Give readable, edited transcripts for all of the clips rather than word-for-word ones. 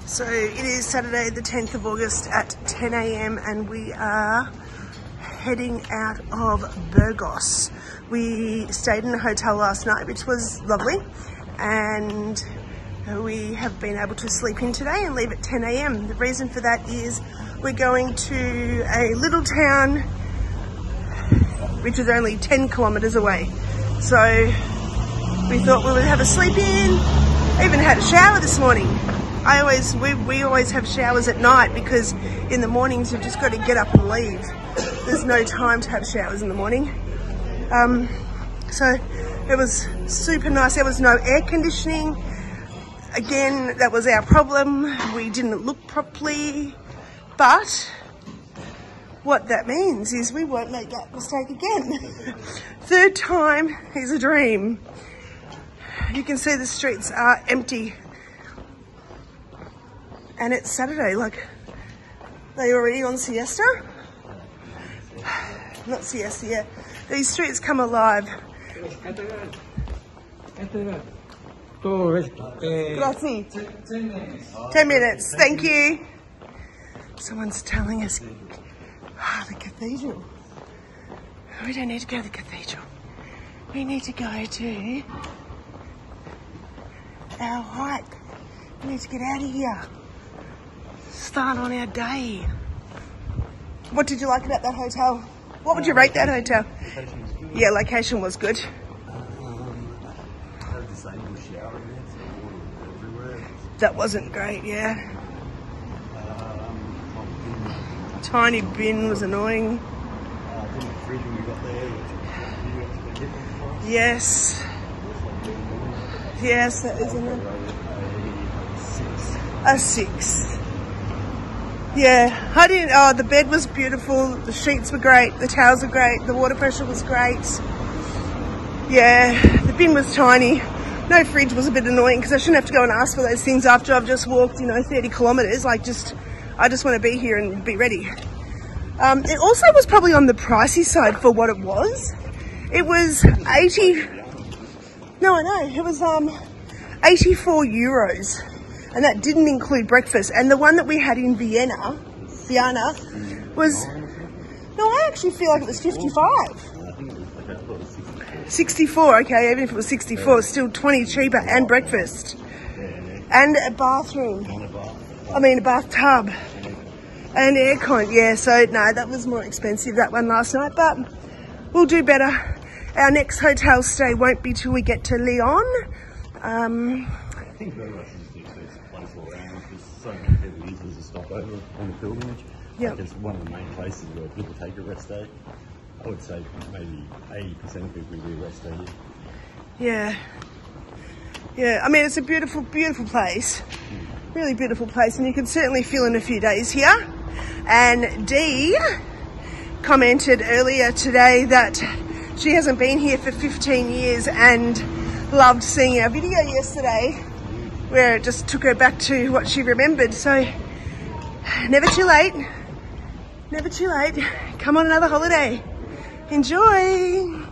So it is Saturday the 10th of August at 10 a.m. and we are heading out of Burgos. We stayed in a hotel last night, which was lovely, and we have been able to sleep in today and leave at 10 a.m. The reason for that is we're going to a little town which is only 10 kilometers away. So we thought we would have a sleep in. I even had a shower this morning. We always have showers at night because in the mornings you've just got to get up and leave. There's no time to have showers in the morning. So it was super nice. There was no air conditioning. Again, that was our problem. We didn't look properly, but what that means is we won't make that mistake again. Third time is a dream. You can see the streets are empty. And it's Saturday, like, they already on siesta? Not siesta yet. These streets come alive. Grazie. 10 minutes, thank you. Someone's telling us, the cathedral. We don't need to go to the cathedral. We need to go to our hike. We need to get out of here. Start on our day. What did you like about that hotel? What would you rate that hotel? Location was good. Yeah, location was good. Had the same shower in it, so water everywhere. That wasn't great, yeah. Tiny bin was annoying. The fridge we got there, which you got Yes. Yes, that is a 6. Yeah, I didn't. Oh, the bed was beautiful. The sheets were great. The towels were great. The water pressure was great. Yeah, the bin was tiny. No fridge was a bit annoying because I shouldn't have to go and ask for those things after I've just walked, 30 kilometers. I just want to be here and be ready. It also was probably on the pricey side for what it was. It was 80. No, I know. It was 84 euros. And that didn't include breakfast. And the one that we had in Vienna was, no, I actually feel like it was 55. 64, okay, even if it was 64, it's still 20 cheaper, and breakfast. And a bathroom. I mean, a bathtub. And aircon, yeah, so no, that was more expensive, that one last night, but we'll do better. Our next hotel stay won't be till we get to Lyon. I think Burgos is the best place all around. There's so many people use as a stopover on the pilgrimage. Yep. Like it's one of the main places where people take a rest day. I would say maybe 80% of people do rest day here. Yeah, I mean, it's a beautiful, beautiful place. Really beautiful place, and you can certainly feel in a few days here. And Dee commented earlier today that she hasn't been here for 15 years and loved seeing our video yesterday where it just took her back to what she remembered. So never too late. Never too late. Come on another holiday. Enjoy.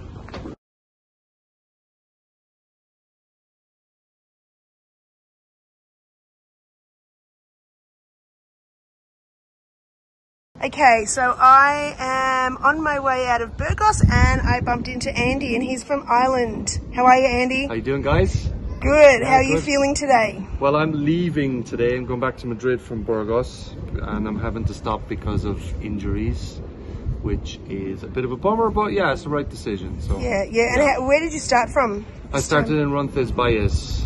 Okay, so I am on my way out of Burgos and I bumped into Andy and he's from Ireland. How are you, Andy? How you doing, guys? Good. How are you feeling today? Well, I'm leaving today. I'm going back to Madrid from Burgos and I'm having to stop because of injuries, which is a bit of a bummer, but yeah, it's the right decision. So Yeah. And where did you start from? I started in Roncesvalles.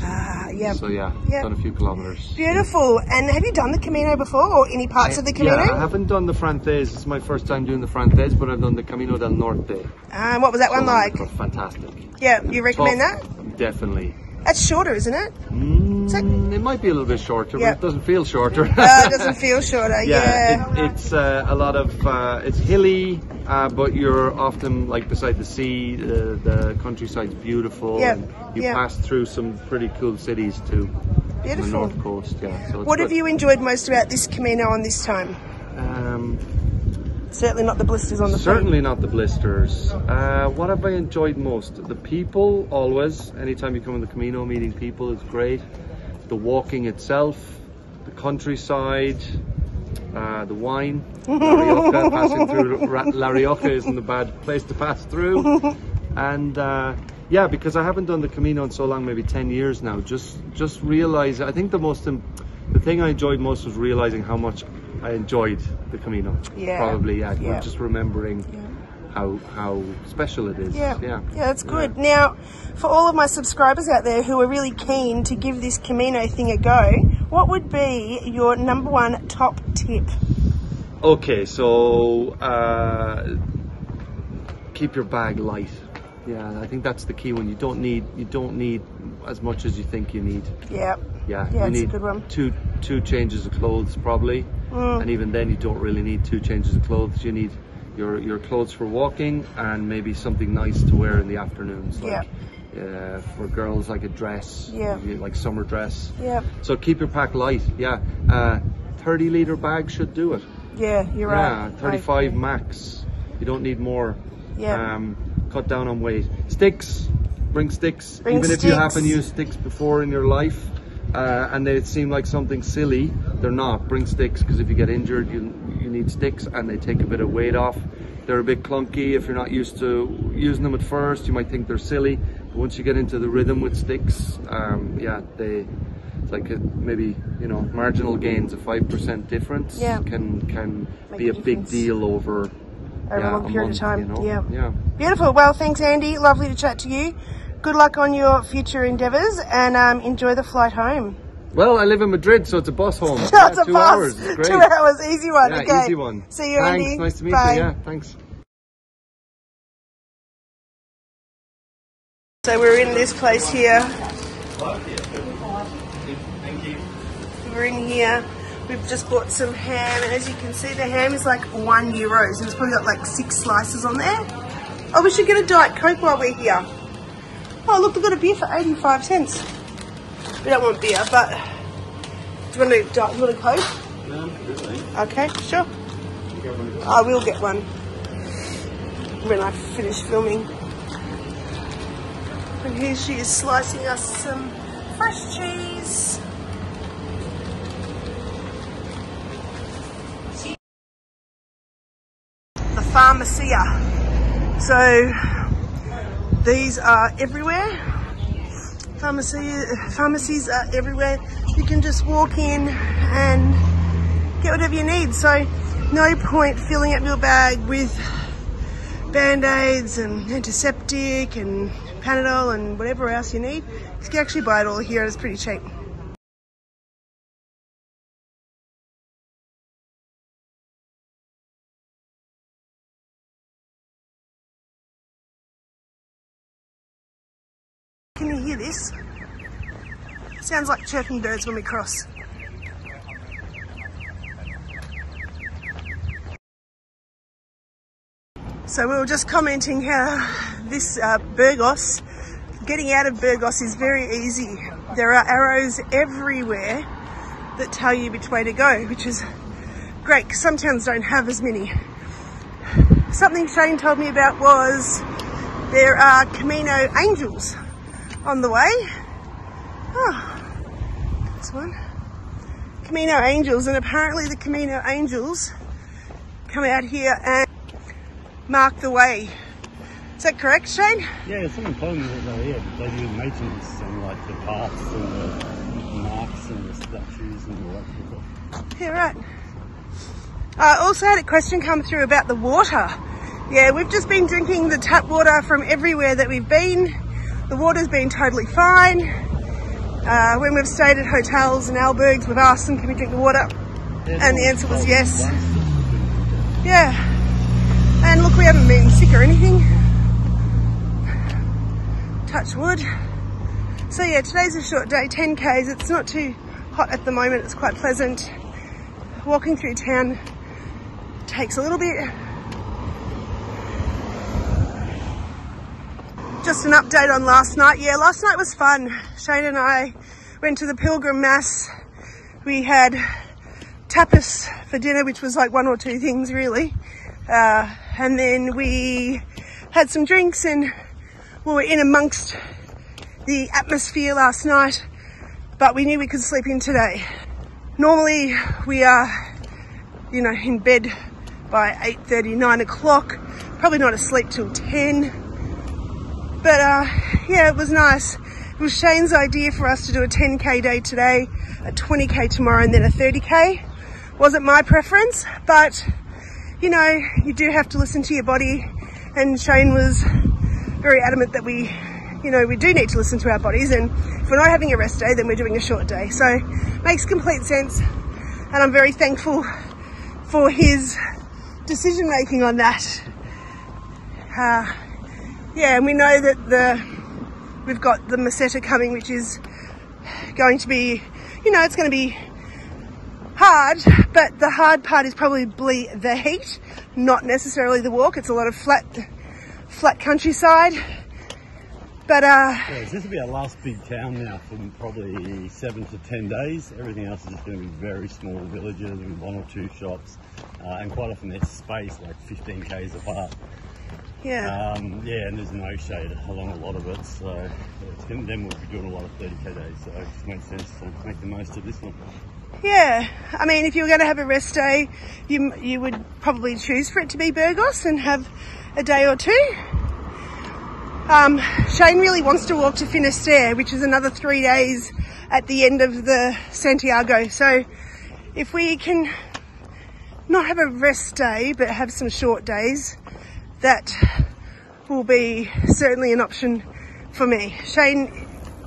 Yeah. So yeah, done a few kilometers. Beautiful. And have you done the Camino before, or any parts of the Camino? Yeah, I haven't done the Frances. It's my first time doing the Frances, but I've done the Camino del Norte. What was that one like? Fantastic. Yeah, you recommend that? Definitely. That's shorter, isn't it? It might be a little bit shorter, but it doesn't feel shorter. It doesn't feel shorter, It's a lot of, it's hilly, but you're often like beside the sea, the countryside's beautiful, and you pass through some pretty cool cities too. Beautiful. On the north coast, So it's what have you enjoyed most about this Camino on this time? Certainly not the blisters on the feet. Certainly not the blisters. What have I enjoyed most? The people, always. Anytime you come on the Camino, meeting people is great. The walking itself, the countryside, the wine. Larioca, passing through Larioca isn't a bad place to pass through. And yeah, because I haven't done the Camino in so long, maybe 10 years now, just realize, I think the thing I enjoyed most was realizing how much I enjoyed the Camino. Yeah. Probably, yeah. Yeah. Just remembering how special it is. Yeah, that's good. Yeah. Now, for all of my subscribers out there who are really keen to give this Camino thing a go, what would be your #1 top tip? Okay, so keep your bag light. Yeah, I think that's the key one. You don't need as much as you think you need. Yeah, you need a good one. Two changes of clothes probably, and even then you don't really need 2 changes of clothes. You need your clothes for walking and maybe something nice to wear in the afternoons. Like, for girls, like a dress, like summer dress. Yeah. So keep your pack light. Yeah, 30-litre bag should do it. Yeah, you're right. 35 max. You don't need more. Yeah. Cut down on weight. Sticks. Bring sticks. Even if you haven't used sticks before in your life, and they seem like something silly, they're not. Bring sticks, because if you get injured, you need sticks, and they take a bit of weight off. They're a bit clunky. If you're not used to using them at first, you might think they're silly. But once you get into the rhythm with sticks, it's like maybe, you know, marginal gains of 5% difference can be a big deal over a long period of time. You know? Yeah. Beautiful. Well, thanks, Andy. Lovely to chat to you. Good luck on your future endeavours, and enjoy the flight home. Well, I live in Madrid, so it's a bus home. It's a 2 hours. It's great. 2 hours, easy one. Yeah, okay. Easy one. See you, Andy. Thanks. Nice to meet you. Yeah, thanks. So we're in this place here. We're in here. We've just bought some ham, and as you can see, the ham is like €1, and it's probably got like 6 slices on there. Oh, we should get a Diet Coke while we're here. Oh, look, we've got a beer for 85 cents. We don't want beer, but do you want a Coke? No, really. Okay, sure. I will get one when I finish filming. And here she is slicing us some fresh cheese. The pharmacia. So these are everywhere. Pharmacies are everywhere. You can just walk in and get whatever you need. So no point filling up your bag with Band-Aids and antiseptic and Panadol and whatever else you need. You can actually buy it all here, and it's pretty cheap. Can you hear this? Sounds like chirping birds when we cross. So we were just commenting how this Burgos, getting out of Burgos is very easy. There are arrows everywhere that tell you which way to go, which is great because some towns don't have as many. Something Shane told me about was there are Camino angels on the way. Oh, this one. Camino angels, and apparently the Camino angels come out here and mark the way. Is that correct, Shane? Yeah, someone told me that they do maintenance on like the paths and the marks and the statues and all that stuff. Yeah, right. I also had a question come through about the water. Yeah, we've just been drinking the tap water from everywhere that we've been. The water's been totally fine. When we've stayed at hotels and albergues, we've asked them, can we drink the water? And the answer was yes. Yeah. And look, we haven't been sick or anything. Touch wood. So yeah, today's a short day, 10 Ks. It's not too hot at the moment. It's quite pleasant. Walking through town takes a little bit. Just an update on last night. Yeah, last night was fun. Shane and I went to the Pilgrim Mass. We had tapas for dinner, which was like 1 or 2 things really. And then we had some drinks and we were in amongst the atmosphere last night, but we knew we could sleep in today. Normally we are, you know, in bed by 8:30, 9 o'clock, probably not asleep till 10. But yeah, it was nice. It was Shane's idea for us to do a 10K day today, a 20K tomorrow, and then a 30K. Wasn't my preference, but you know, you do have to listen to your body, and Shane was very adamant that we do need to listen to our bodies, and if we're not having a rest day, then we're doing a short day. So makes complete sense, and I'm very thankful for his decision making on that. Yeah, and we know that we've got the Meseta coming, which is going to be, you know, it's going to be hard, but the hard part is probably the heat, not necessarily the walk. It's a lot of flat countryside. But yeah, this will be our last big town now for probably 7 to 10 days. Everything else is just going to be very small villages with 1 or 2 shops, and quite often there's space like 15 k's apart. Yeah. Yeah, and there's no shade along a lot of it, so then we'll be doing a lot of 30k days, so it just makes sense to make the most of this one. Yeah, I mean, if you were going to have a rest day, you would probably choose for it to be Burgos and have a day or 2. Shane really wants to walk to Finisterre, which is another 3 days at the end of the Santiago. So if we can not have a rest day, but have some short days, that will be certainly an option for me. Shane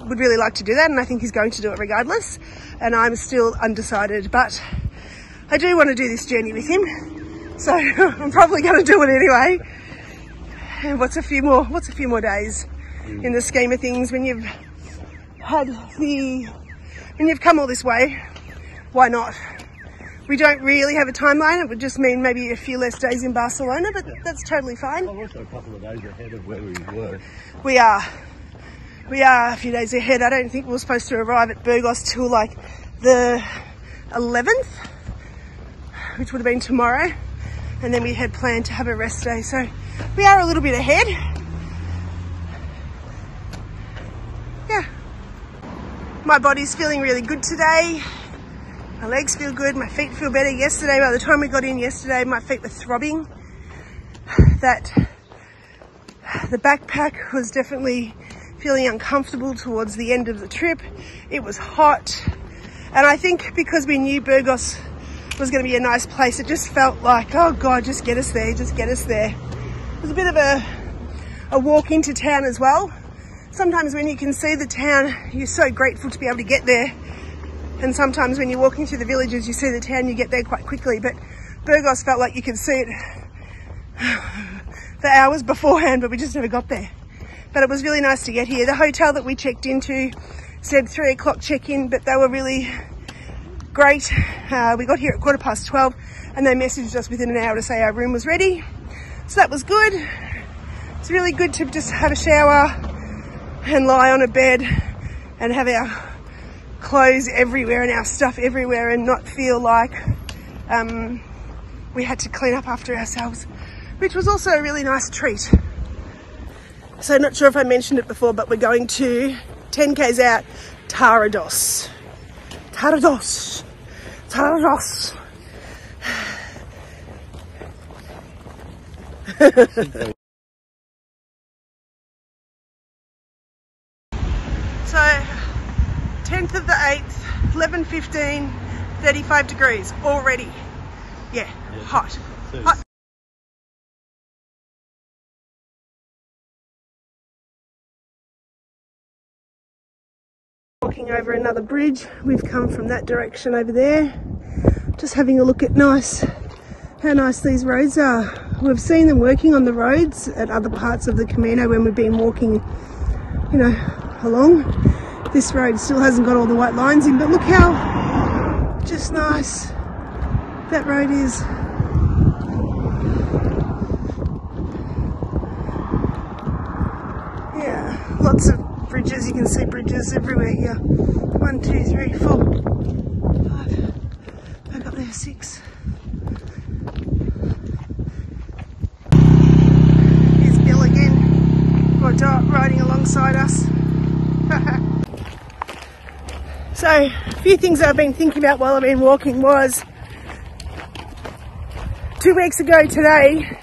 would really like to do that, and I think he's going to do it regardless. And I'm still undecided, but I do want to do this journey with him. So I'm probably going to do it anyway. And what's a few more days in the scheme of things when you've come all this way? Why not? We don't really have a timeline. It would just mean maybe a few less days in Barcelona, but that's totally fine. Well, we're also a couple of days ahead of where we were. We are a few days ahead. I don't think we're supposed to arrive at Burgos till like the 11th, which would have been tomorrow. And then we had planned to have a rest day. So we are a little bit ahead. Yeah. My body's feeling really good today. My legs feel good. My feet feel better. Yesterday, by the time we got in yesterday, my feet were throbbing. The backpack was definitely feeling uncomfortable towards the end of the trip. It was hot. And I think because we knew Burgos was going to be a nice place, it just felt like, oh God, just get us there, just get us there. It was a bit of a walk into town as well. Sometimes when you can see the town, you're so grateful to be able to get there. And sometimes when you're walking through the villages, you see the town, you get there quite quickly. But Burgos felt like you could see it for hours beforehand, but we just never got there. But it was really nice to get here. The hotel that we checked into said 3 o'clock check-in, but they were really great. We got here at 12:15 and they messaged us within an hour to say our room was ready. So that was good. It's really good to just have a shower and lie on a bed and have our clothes everywhere and our stuff everywhere and not feel like we had to clean up after ourselves, which was also a really nice treat. So not sure if I mentioned it before, but we're going to 10k's out, Tardajos. Tardajos. Tardajos. So 10th of the 8th, 11:15, 35 degrees already. Yeah, hot. Hot. Walking over another bridge. We've come from that direction over there. Just having a look at how nice these roads are. We've seen them working on the roads at other parts of the Camino when we've been walking, you know, along. This road still hasn't got all the white lines in, but look how just nice that road is. Yeah, lots of bridges. You can see bridges everywhere here. 1, 2, 3, 4, 5. Back up there, 6. Here's Bill again, riding alongside us. So a few things I've been thinking about while I've been walking was 2 weeks ago today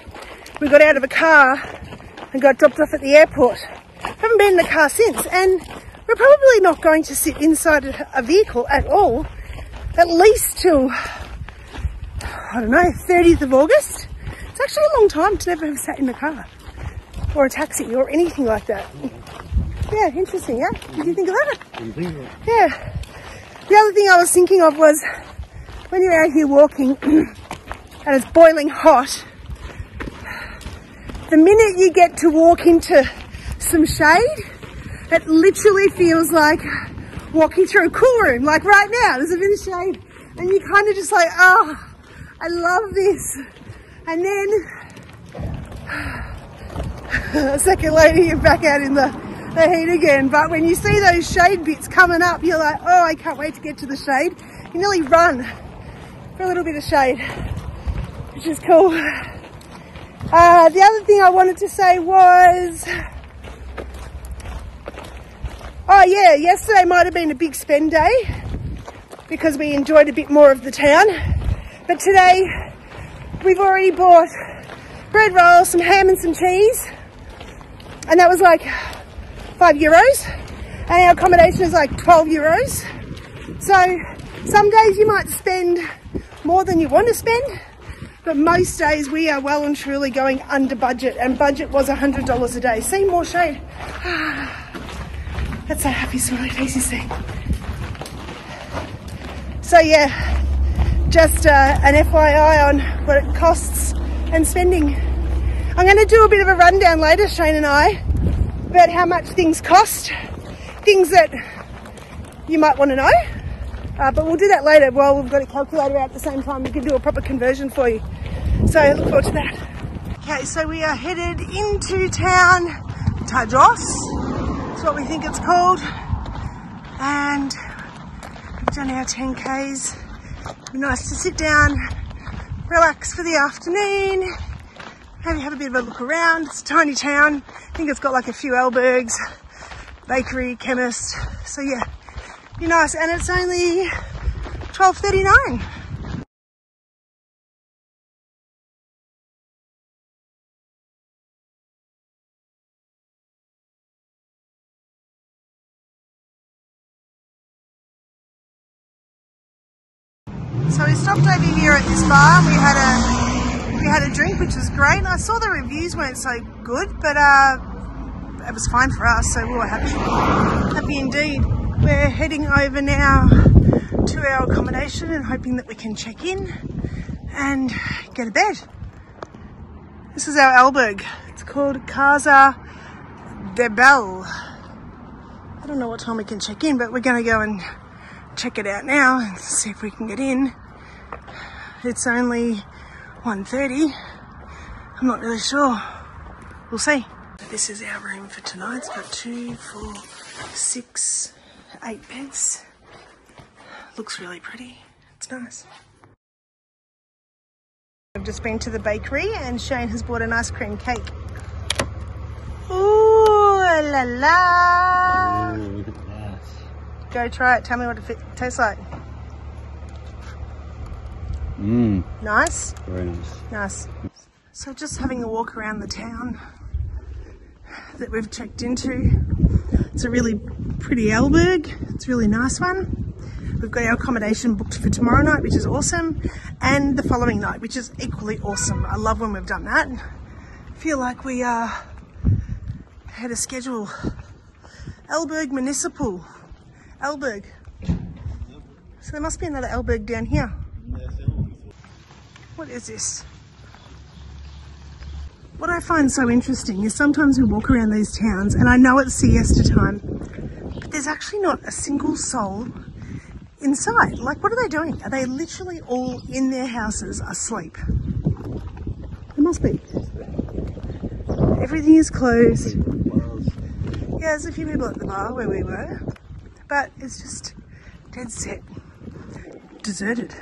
we got out of a car and got dropped off at the airport. Haven't been in the car since, and we're probably not going to sit inside a vehicle at all, at least till, I don't know, 30th of August. It's actually a long time to never have sat in a car or a taxi or anything like that. Yeah, interesting, yeah? Did you think of that? Yeah. The other thing I was thinking of was when you're out here walking and it's boiling hot, the minute you get to walk into some shade, it literally feels like walking through a cool room. Like right now, there's a bit of shade and you're kind of just like, oh, I love this. And then a second later, you're back out in the heat again. But when you see those shade bits coming up, you're like, oh, I can't wait to get to the shade. You nearly run for a little bit of shade, which is cool. The other thing I wanted to say was, oh yeah, yesterday might have been a big spend day because we enjoyed a bit more of the town. But today, we've already bought bread rolls, some ham and some cheese. And that was like €5. And our accommodation is like €12. So some days you might spend more than you want to spend. But most days we are well and truly going under budget. And budget was $100 a day. See, more shade. That's a happy, smiley faces thing. So yeah. Just an FYI on what it costs and spending. I'm going to do a bit of a rundown later, Shane and I, about how much things cost, things that you might want to know, but we'll do that later while we've got a calculator out at the same time. We can do a proper conversion for you. So I look forward to that. Okay, so we are headed into town, Tardajos, that's what we think it's called, and we've done our 10Ks. Nice to sit down, relax for the afternoon, maybe have a bit of a look around. It's a tiny town. I think it's got like a few albergs, bakery, chemist. So yeah, be nice. And it's only $12.39. So we stopped over here at this bar. We had a drink, which was great. I saw the reviews weren't so good, but it was fine for us, so we were happy. Happy indeed. We're heading over now to our accommodation and hoping that we can check in and get a bed. This is our alberg. It's called Casa de Bell. I don't know what time we can check in, but we're going to go and check it out now and see if we can get in. It's only 1:30. I'm not really sure. We'll see. This is our room for tonight. It's got 2, 4, 6, 8 beds. Looks really pretty. It's nice. I've just been to the bakery and Shane has bought an ice cream cake. Ooh la la! Ooh, look at that. Go try it. Tell me what it tastes like. Mmm. Nice? Very nice. Nice. So just having a walk around the town that we've checked into. It's a really pretty alberg. It's a really nice one. We've got our accommodation booked for tomorrow night, which is awesome, and the following night, which is equally awesome. I love when we've done that. I feel like we had a schedule. Alberg Municipal. Alberg. So there must be another alberg down here. What is this? What I find so interesting is sometimes we walk around these towns and I know it's siesta time, but there's actually not a single soul inside. Like, what are they doing? Are they literally all in their houses asleep? There must be. Everything is closed. Yeah, there's a few people at the bar where we were, but it's just dead set, deserted.